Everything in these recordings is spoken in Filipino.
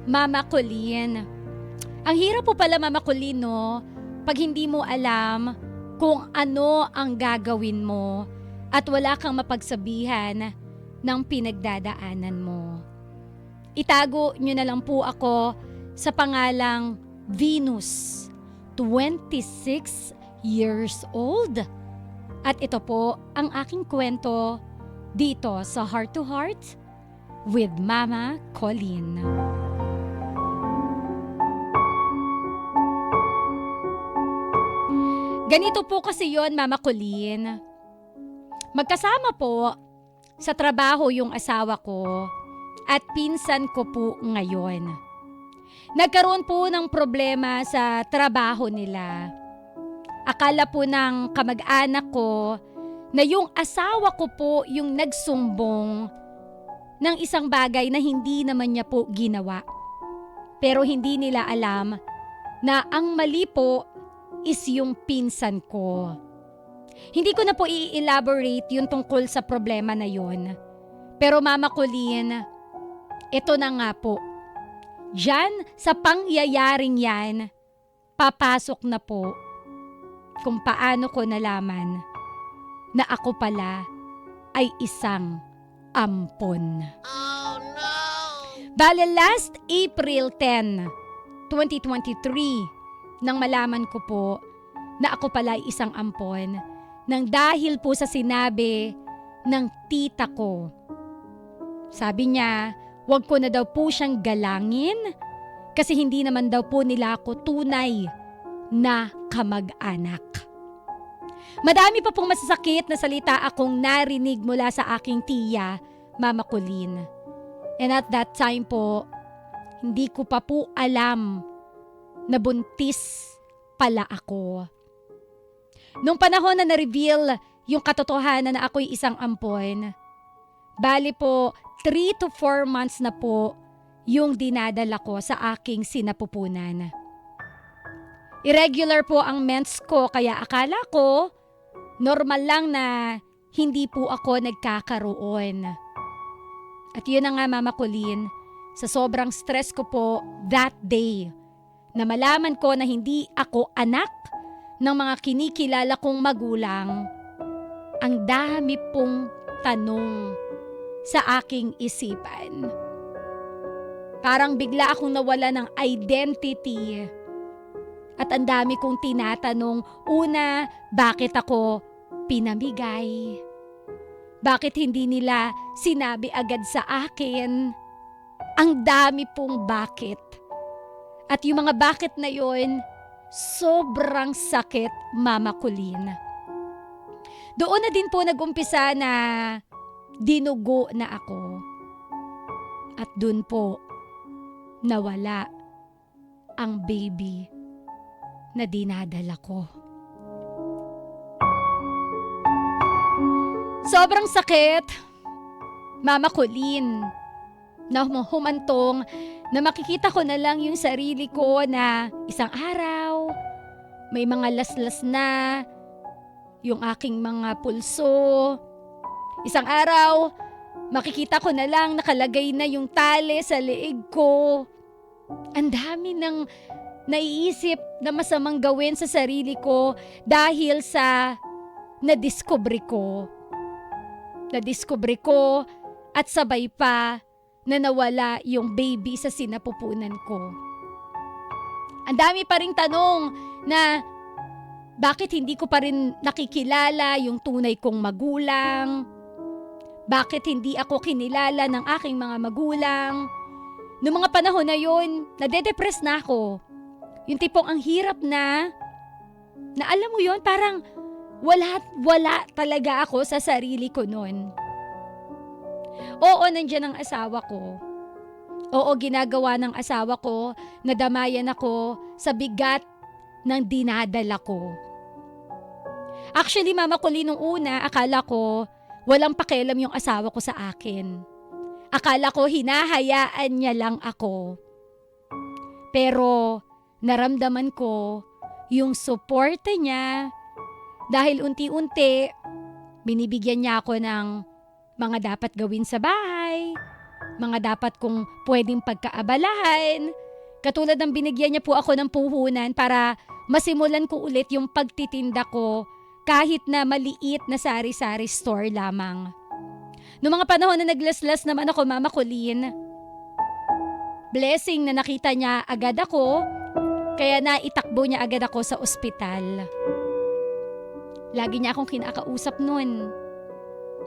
Mama Colleen. Ang hirap po pala, Mama Colleen, no? Pag hindi mo alam kung ano ang gagawin mo at wala kang mapagsabihan ng pinagdadaanan mo. Itago nyo na lang po ako sa pangalang Venus, 26 years old. At ito po ang aking kwento dito sa Heart to Heart with Mama Colleen. Ganito po kasi yon, Mama Colleen. Magkasama po sa trabaho yung asawa ko at pinsan ko po ngayon. Nagkaroon po ng problema sa trabaho nila. Akala po ng kamag-anak ko na yung asawa ko po yung nagsumbong ng isang bagay na hindi naman niya po ginawa. Pero hindi nila alam na ang mali po is yung pinsan ko. Hindi ko na po i-elaborate yung tungkol sa problema na yun. Pero Mama Colleen, ito na nga po. Diyan sa pangyayaring yan, papasok na po kung paano ko nalaman na ako pala ay isang ampon. Oh no! Bale last April 10, 2023, nang malaman ko po na ako pala ay isang ampon nang dahil po sa sinabi ng tita ko. Sabi niya, wag ko na daw po siyang galangin kasi hindi naman daw po nila ako tunay na kamag-anak. Madami pa pong masasakit na salita akong narinig mula sa aking tiya, Mama Colleen. And at that time po, hindi ko pa po alam na buntis pala ako. Nung panahon na na-reveal yung katotohanan na ako'y isang ampon, bali po 3 to 4 months na po yung dinadala ko sa aking sinapupunan. Irregular po ang mens ko kaya akala ko normal lang na hindi po ako nagkakaroon. At yun na nga, Mama Colleen, sa sobrang stress ko po that day, na malaman ko na hindi ako anak ng mga kinikilala kong magulang, ang dami pong tanong sa aking isipan. Parang bigla akong nawala ng identity. At ang dami kong tinatanong, una, bakit ako pinamigay? Bakit hindi nila sinabi agad sa akin? Ang dami pong bakit. At yung mga bakit na yon, sobrang sakit, Mama Colleen. Doon na din po nag-umpisa na dinugo na ako. At doon po, nawala ang baby na dinadala ko. Sobrang sakit, Mama Colleen, na humantong na makikita ko na lang yung sarili ko na isang araw, may mga laslas na yung aking mga pulso. Isang araw, makikita ko na lang nakalagay na yung tali sa leeg ko. Ang dami ng naiisip na masamang gawin sa sarili ko dahil sa nadiskubre ko. Nadiskubre ko at sabay pa na nawala yung baby sa sinapupunan ko. Ang dami pa ring tanong na bakit hindi ko pa rin nakikilala yung tunay kong magulang? Bakit hindi ako kinilala ng aking mga magulang? Noong mga panahon na yun, nade-depress na ako. Yung tipong ang hirap na alam mo yun, parang wala talaga ako sa sarili ko noon. Oo, nandiyan ang asawa ko. Oo, ginagawa ng asawa ko na damayan ako sa bigat ng dinadala ko. Actually, Mama Colleen, nung una, akala ko walang pakialam yung asawa ko sa akin. Akala ko hinahayaan niya lang ako. Pero naramdaman ko yung suporta niya dahil unti-unti binibigyan niya ako ng mga dapat gawin sa bahay, mga dapat kong pwedeng pagkaabalahan. Katulad ng binigyan niya po ako ng puhunan para masimulan ko ulit yung pagtitinda ko kahit na maliit na sari-sari store lamang. Noong mga panahon na naglaslas naman ako, Mama Colleen, blessing na nakita niya agad ako, kaya naitakbo niya agad ako sa ospital. Lagi niya akong kinakausap nun.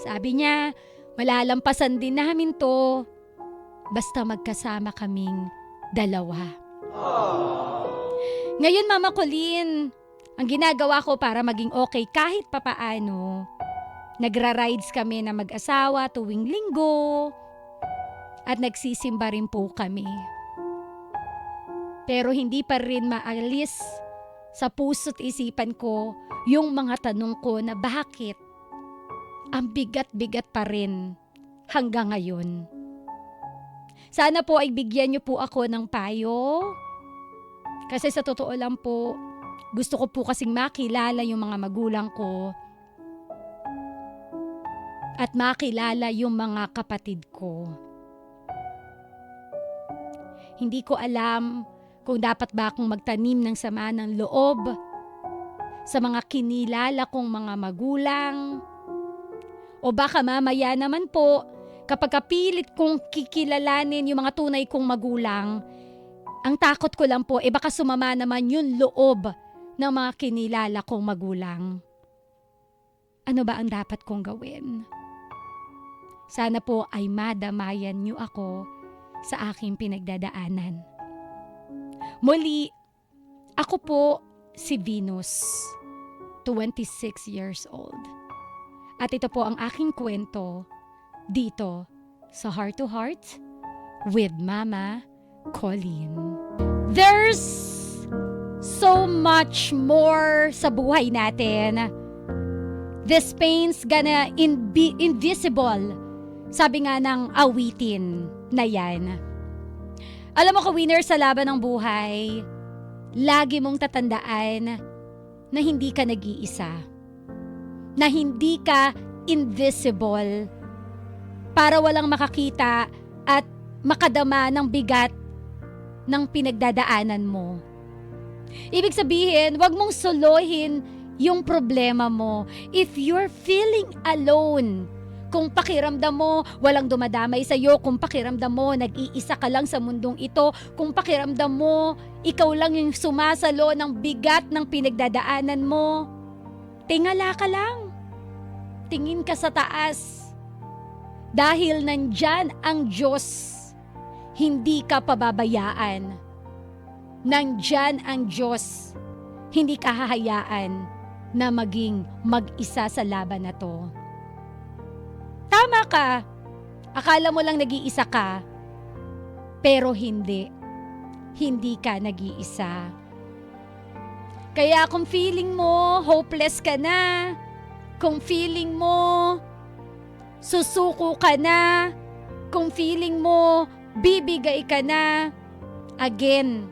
Sabi niya, malalampasan din namin to, basta magkasama kaming dalawa. Ngayon, Mama Colleen, ang ginagawa ko para maging okay kahit papaano, nagra-rides kami na mag-asawa tuwing linggo at nagsisimba rin po kami. Pero hindi pa rin maalis sa puso't isipan ko yung mga tanong ko na bakit ang bigat-bigat pa rin hanggang ngayon. Sana po ay bigyan niyo po ako ng payo. Kasi sa totoo lang po, gusto ko po kasing makilala yung mga magulang ko at makilala yung mga kapatid ko. Hindi ko alam kung dapat ba akong magtanim ng sama ng loob sa mga kinilala kong mga magulang. O baka mamaya naman po, kapag kapilit kong kikilalanin yung mga tunay kong magulang, ang takot ko lang po, baka sumama naman yung loob ng mga kinilala kong magulang. Ano ba ang dapat kong gawin? Sana po ay madamayan niyo ako sa aking pinagdadaanan. Muli, ako po si Venus, 26 years old. At ito po ang aking kwento dito sa Heart to Heart with Mama Colleen. There's so much more sa buhay natin. This pain's gonna be invisible. Sabi nga ng awitin na yan. Alam mo, ka-winner, sa laban ng buhay, lagi mong tatandaan na hindi ka nag-iisa. Na hindi ka invisible para walang makakita at makadama ng bigat ng pinagdadaanan mo. Ibig sabihin, wag mong solohin yung problema mo. If you're feeling alone, kung pakiramdam mo walang dumadamay sa'yo, kung pakiramdam mo nag-iisa ka lang sa mundong ito, kung pakiramdam mo ikaw lang yung sumasalo ng bigat ng pinagdadaanan mo, tingala ka lang. Tingin ka sa taas. Dahil nandyan ang Diyos, hindi ka pababayaan. Nandyan ang Diyos, hindi ka hahayaan na maging mag-isa sa laban na to. Tama ka. Akala mo lang nag-iisa ka. Pero hindi. Hindi ka nag-iisa. Kaya kung feeling mo hopeless ka na, kung feeling mo susuko ka na, kung feeling mo bibigay ka na, again,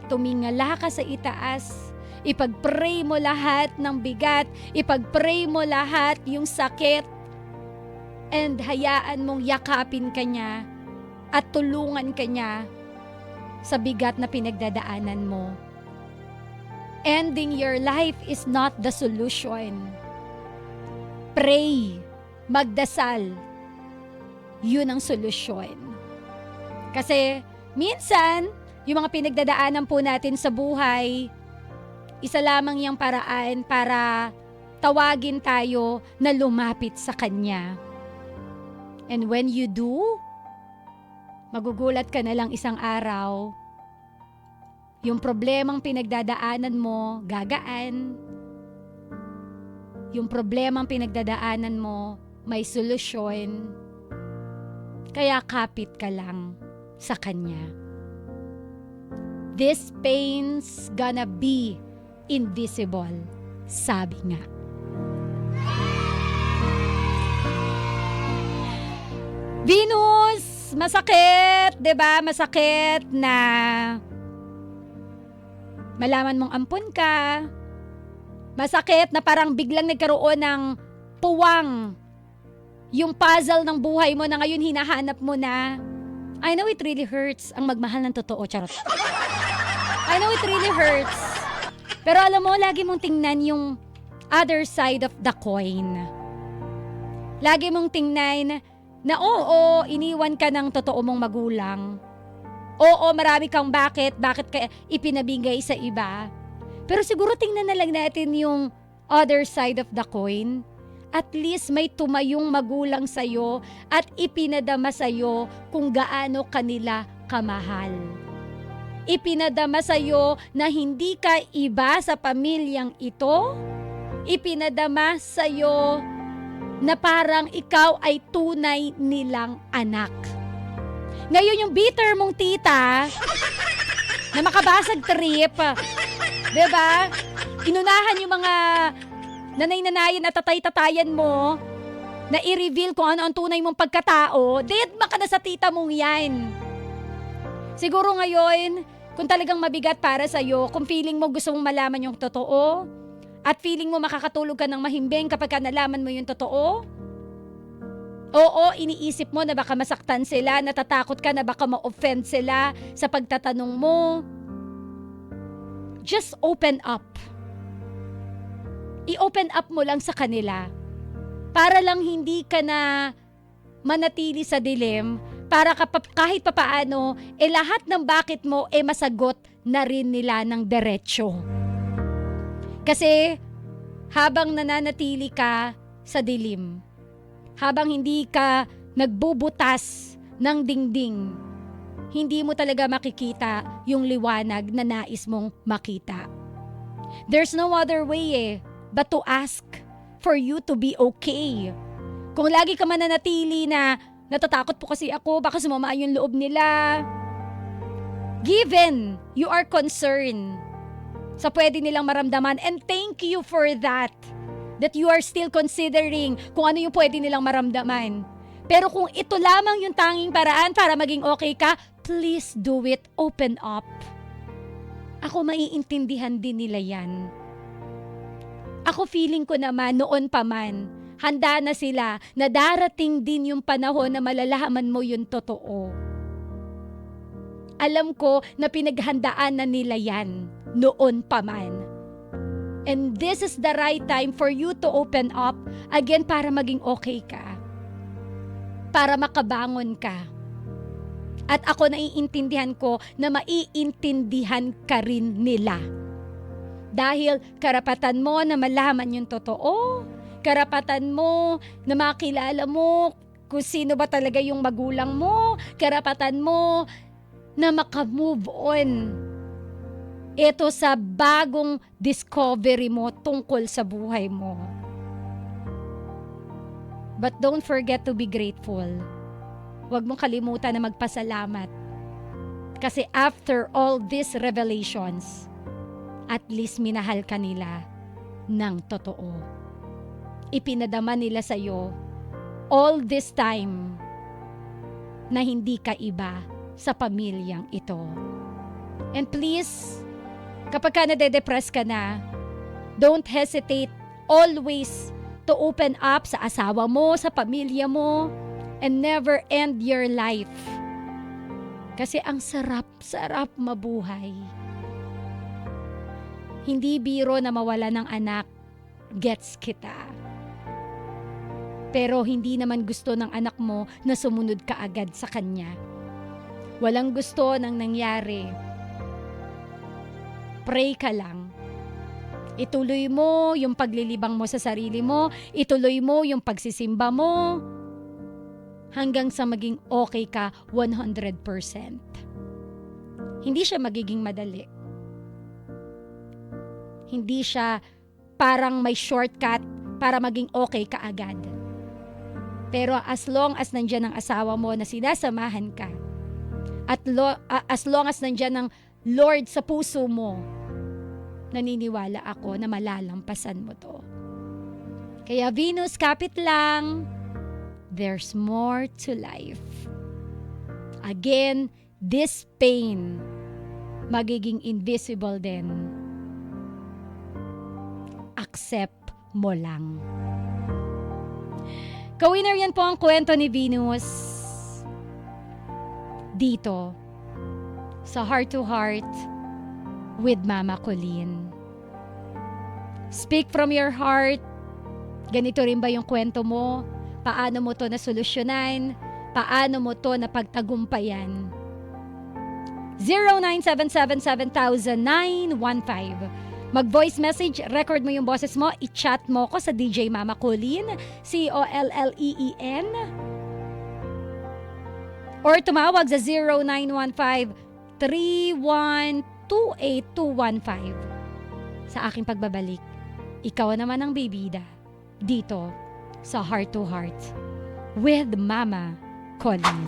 tumingala ka sa itaas. Ipag-pray mo lahat ng bigat, ipag-pray mo lahat yung sakit, and hayaan mong yakapin ka niya at tulungan ka niya sa bigat na pinagdadaanan mo. Ending your life is not the solution. Pray, magdasal, yun ang solusyon. Kasi minsan, yung mga pinagdadaanan po natin sa buhay, isa lamang yung paraan para tawagin tayo na lumapit sa Kanya. And when you do, magugulat ka na lang isang araw, yung problemang pinagdadaanan mo, gagaan. Yung problemang pinagdadaanan mo, may solusyon. Kaya kapit ka lang sa Kanya. This pain's gonna be invisible, sabi nga. Venus, masakit, 'di ba? Masakit na malaman mong ampun ka. Masakit na parang biglang nagkaroon ng puwang yung puzzle ng buhay mo na ngayon hinahanap mo na. I know it really hurts ang magmahal ng totoo, charot. I know it really hurts. Pero alam mo, lagi mong tingnan yung other side of the coin. Lagi mong tingnan na oo, iniwan ka ng totoo mong magulang. Oo, marami kang bakit ka ipinabigay sa iba. Pero siguro tingnan na lang natin yung other side of the coin. At least may tumayong magulang sa'yo at ipinadama sa'yo kung gaano kanila kamahal. Ipinadama sa'yo na hindi ka iba sa pamilyang ito. Ipinadama sa'yo na parang ikaw ay tunay nilang anak. Ngayon yung bitter mong tita na makabasag trip, diba? Inunahan yung mga nanay-nanayan at tatay-tatayan mo na i-reveal kung ano ang tunay mong pagkatao, deadma ka na sa tita mong yan. Siguro ngayon, kung talagang mabigat para sa'yo, kung feeling mo gusto mong malaman yung totoo, at feeling mo makakatulog ka ng mahimbing kapag ka nalaman mo yung totoo, oo, iniisip mo na baka masaktan sila, natatakot ka na baka ma-offend sila sa pagtatanong mo, just open up. I-open up mo lang sa kanila para lang hindi ka na manatili sa dilim, para kahit papaano, lahat ng bakit mo masagot na rin nila ng diretsyo. Kasi habang nananatili ka sa dilim, habang hindi ka nagbubutas ng dingding, hindi mo talaga makikita yung liwanag na nais mong makita. There's no other way but to ask for you to be okay. Kung lagi ka mananatili na natatakot po kasi ako, baka sumama yung loob nila. Given you are concerned sa pwede nilang maramdaman, and thank you for that you are still considering kung ano yung pwede nilang maramdaman. Pero kung ito lamang yung tanging paraan para maging okay ka, please do it. Open up. Ako, maiintindihan din nila yan. Ako, feeling ko naman, noon pa man, handa na sila na darating din yung panahon na malalaman mo yung totoo. Alam ko na pinaghandaan na nila yan noon pa man. And this is the right time for you to open up again para maging okay ka. Para makabangon ka. At ako, naiintindihan ko na maiintindihan ka rin nila. Dahil karapatan mo na malaman yung totoo, karapatan mo na makilala mo kung sino ba talaga yung magulang mo, karapatan mo na makamove on. Ito sa bagong discovery mo tungkol sa buhay mo. But don't forget to be grateful. Huwag mong kalimutan na magpasalamat. Kasi after all these revelations, at least minahal ka nila ng totoo. Ipinadama nila sa'yo all this time na hindi ka iba sa pamilyang ito. And please, kapag ka nade-depress ka na, don't hesitate always to open up sa asawa mo, sa pamilya mo, and never end your life. Kasi ang sarap mabuhay. Hindi biro na mawala ng anak, gets kita. Pero hindi naman gusto ng anak mo na sumunod ka agad sa kanya. Walang gusto ng nangyari. Pray ka lang. Ituloy mo yung paglilibang mo sa sarili mo, ituloy mo yung pagsisimba mo, hanggang sa maging okay ka 100%. Hindi siya magiging madali. Hindi siya parang may shortcut para maging okay ka agad. Pero as long as nandyan ang asawa mo na sinasamahan ka, at as long as nandyan ang Lord sa puso mo, naniniwala ako na malalampasan mo to. Kaya Venus, kapit lang. There's more to life. Again, this pain magiging invisible din. Accept mo lang. Ka-winner, yan po ang kwento ni Venus. dito sa Heart to Heart with Mama Colleen. Speak from your heart. Ganito rin ba yung kwento mo? Paano mo to nasolusyonan? Paano mo to napagtagumpayan? 0977-7000-915. Mag-voice message, record mo yung boses mo, i-chat mo ko sa DJ Mama Colleen, Colleen. Or tumawag sa 0915-3128-215. Sa aking pagbabalik, ikaw naman ang bibida dito sa Heart to Heart with Mama Colleen.